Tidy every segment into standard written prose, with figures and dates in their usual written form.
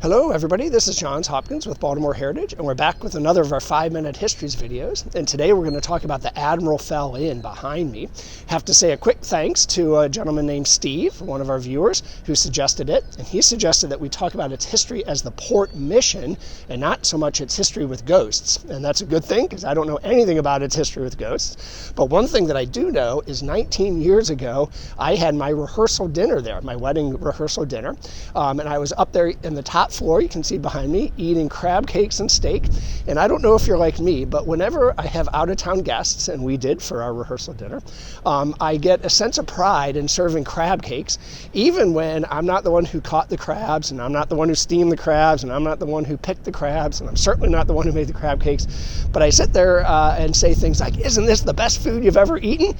Hello everybody, this is Johns Hopkins with Baltimore Heritage, and we're back with another of our 5-Minute Histories videos. And today we're going to talk about the Admiral Fell Inn behind me. Have to say a quick thanks to a gentleman named Steve, one of our viewers, who suggested it. And he suggested that we talk about its history as the port mission and not so much its history with ghosts. And that's a good thing because I don't know anything about its history with ghosts. But one thing that I do know is 19 years ago, I had my rehearsal dinner there, my wedding rehearsal dinner. And I was up there in the top floor, you can see behind me, eating crab cakes and steak. And I don't know if you're like me, but whenever I have out-of-town guests, and we did for our rehearsal dinner, I get a sense of pride in serving crab cakes, even when I'm not the one who caught the crabs, and I'm not the one who steamed the crabs, and I'm not the one who picked the crabs, and I'm certainly not the one who made the crab cakes. But I sit there and say things like, "Isn't this the best food you've ever eaten?"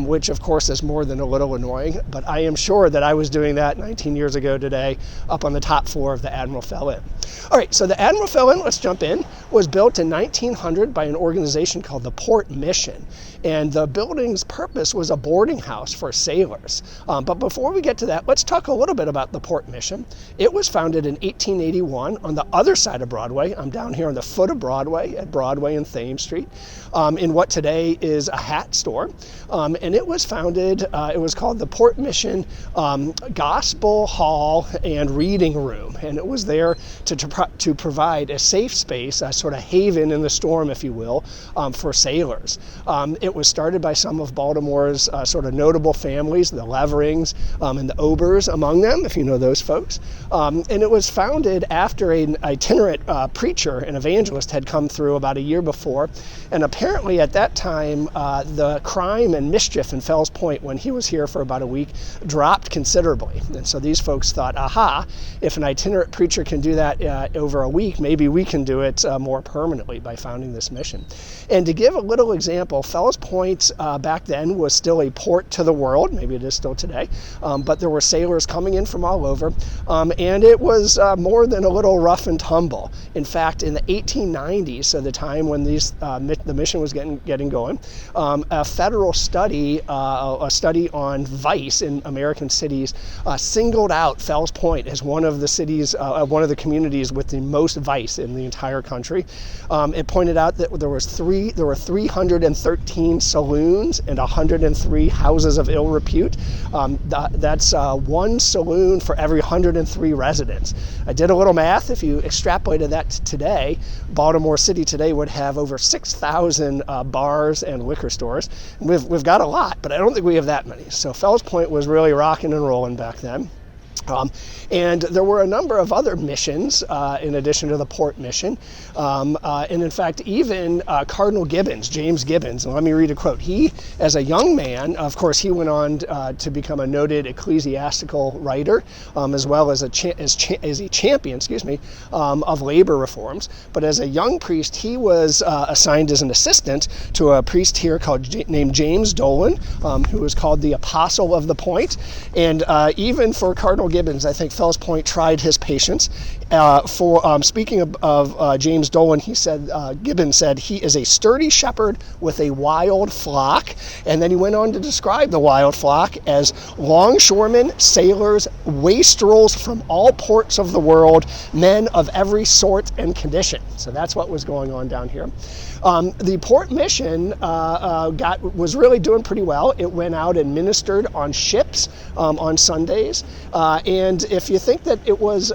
Which of course is more than a little annoying, but I am sure that I was doing that 19 years ago today up on the top floor of the Admiral Fell Inn. All right, so the Admiral Fell Inn, let's jump in, was built in 1900 by an organization called the Port Mission. And the building's purpose was a boarding house for sailors. But before we get to that, let's talk a little bit about the Port Mission. It was founded in 1881 on the other side of Broadway. I'm down here on the foot of Broadway at Broadway and Thames Street in what today is a hat store. And it was founded, it was called the Port Mission Gospel Hall and Reading Room. And it was there to provide a safe space, a sort of haven in the storm, if you will, for sailors. It was started by some of Baltimore's sort of notable families, the Leverings and the Obers among them, if you know those folks. And it was founded after an itinerant preacher, an evangelist, had come through about a year before. And apparently at that time, the crime and mischief in Fells Point when he was here for about a week dropped considerably. And so these folks thought, aha, if an itinerant preacher can do that over a week, maybe we can do it more permanently by founding this mission. And to give a little example, Fells Point back then was still a port to the world, maybe it is still today, but there were sailors coming in from all over, and it was more than a little rough and tumble. In fact, in the 1890s, so the time when the mission was getting going, a federal study, a study on vice in American cities, singled out Fells Point as one of the cities, one of the communities with the most vice in the entire country. It pointed out that there were 313 saloons and 103 houses of ill repute. That's one saloon for every 103 residents. I did a little math. If you extrapolated that to today, Baltimore City today would have over 6,000 bars and liquor stores. We've got a lot, but I don't think we have that many. So Fells Point was really rocking and rolling back then. And there were a number of other missions in addition to the Port Mission. And in fact, even Cardinal Gibbons, James Gibbons, and let me read a quote. He, as a young man, of course, he went on to become a noted ecclesiastical writer, as well as a champion, of labor reforms. But as a young priest, he was assigned as an assistant to a priest here named James Dolan, who was called the Apostle of the Point. And even for Cardinal Gibbons, I think Fells Point tried his patience. Speaking of James Dolan, Gibbons said he is a sturdy shepherd with a wild flock, and then he went on to describe the wild flock as longshoremen, sailors, wastrels from all ports of the world, men of every sort and condition. So that's what was going on down here. The Port Mission was really doing pretty well. It went out and ministered on ships on Sundays, and if you think that it was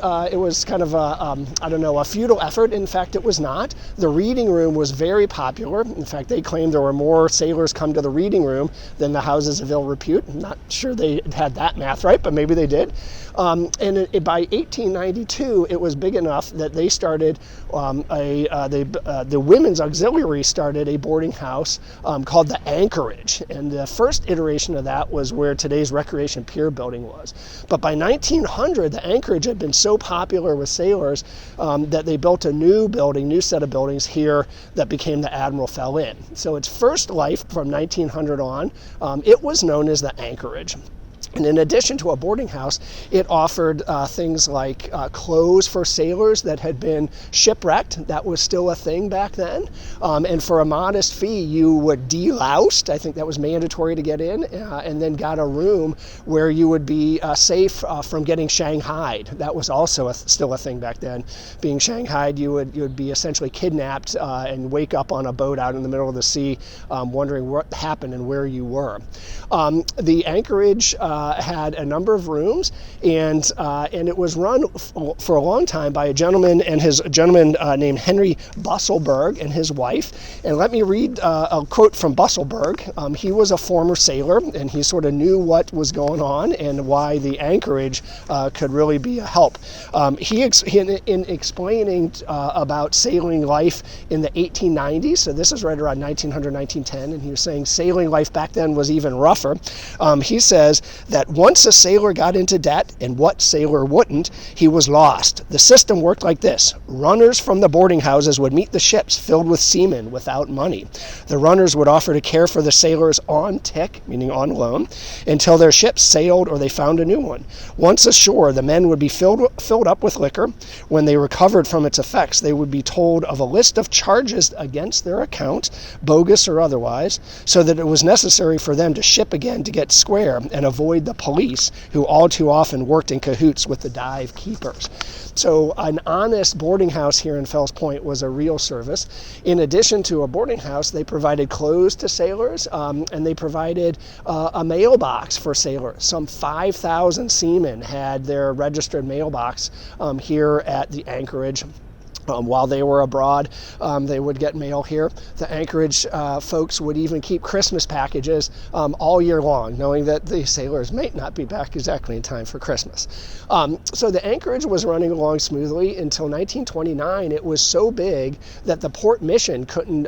kind of a futile effort, in fact it was not. The reading room was very popular. In fact, they claimed there were more sailors come to the reading room than the houses of ill repute. I'm not sure they had that math right, but maybe they did. And by 1892, it was big enough that they started the Women's Auxiliary started a boarding house called the Anchorage. And the first iteration of that was where today's Recreation Pier building was. But by 1900, the Anchorage had been so popular with sailors that they built a new set of buildings here that became the Admiral Fell Inn. So its first life from 1900 on, it was known as the Anchorage. And in addition to a boarding house, it offered things like clothes for sailors that had been shipwrecked. That was still a thing back then. And for a modest fee, you would deloused. I think that was mandatory to get in, and then got a room where you would be safe from getting shanghaied. That was also still a thing back then. Being shanghaied, you would be essentially kidnapped and wake up on a boat out in the middle of the sea, wondering what happened and where you were. The Anchorage had a number of rooms, and it was run for a long time by a gentleman named Henry Busselberg and his wife. And let me read a quote from Busselberg. He was a former sailor, and he sort of knew what was going on and why the Anchorage could really be a help. In explaining about sailing life in the 1890s, so this is right around 1900, 1910, and he was saying sailing life back then was even rougher. He says that once a sailor got into debt, and what sailor wouldn't, he was lost. The system worked like this. Runners from the boarding houses would meet the ships filled with seamen without money. The runners would offer to care for the sailors on tick, meaning on loan, until their ships sailed or they found a new one. Once ashore, the men would be filled up with liquor. When they recovered from its effects, they would be told of a list of charges against their account, bogus or otherwise, so that it was necessary for them to ship again to get square and avoid the police, who all too often worked in cahoots with the dive keepers. So an honest boarding house here in Fells Point was a real service. In addition to a boarding house, they provided clothes to sailors, and they provided a mailbox for sailors. Some 5,000 seamen had their registered mailbox here at the Anchorage. While they were abroad, they would get mail here. The Anchorage folks would even keep Christmas packages all year long, knowing that the sailors might not be back exactly in time for Christmas. So the Anchorage was running along smoothly until 1929. It was so big that the port mission couldn't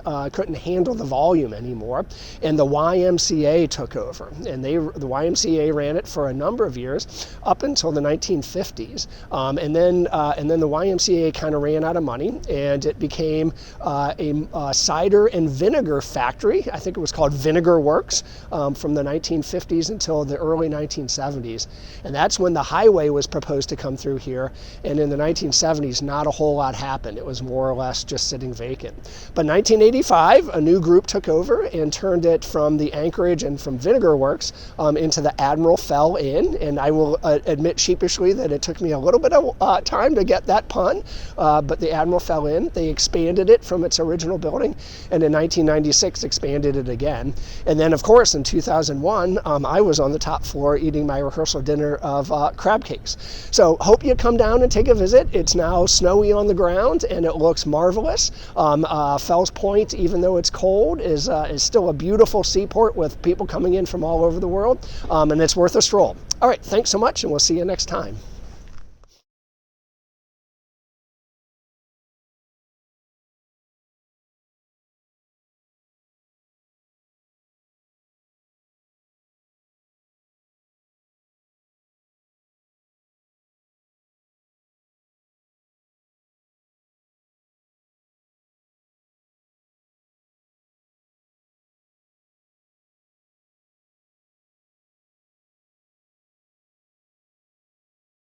handle the volume anymore, and the YMCA took over. And the YMCA ran it for a number of years, up until the 1950s. And then the YMCA kind of ran out of money, and it became a cider and vinegar factory. I think it was called Vinegar Works from the 1950s until the early 1970s. And that's when the highway was proposed to come through here. And in the 1970s, not a whole lot happened. It was more or less just sitting vacant. But 1985, a new group took over and turned it from the Anchorage and from Vinegar Works into the Admiral Fell Inn. And I will admit sheepishly that it took me a little bit of time to get that pun, but the Admiral Fell Inn, they expanded it from its original building, and in 1996 expanded it again. And then, of course, in 2001, I was on the top floor eating my rehearsal dinner of crab cakes. So hope you come down and take a visit. It's now snowy on the ground, and it looks marvelous. Fells Point, even though it's cold, is still a beautiful seaport with people coming in from all over the world, and it's worth a stroll. All right, thanks so much, and we'll see you next time.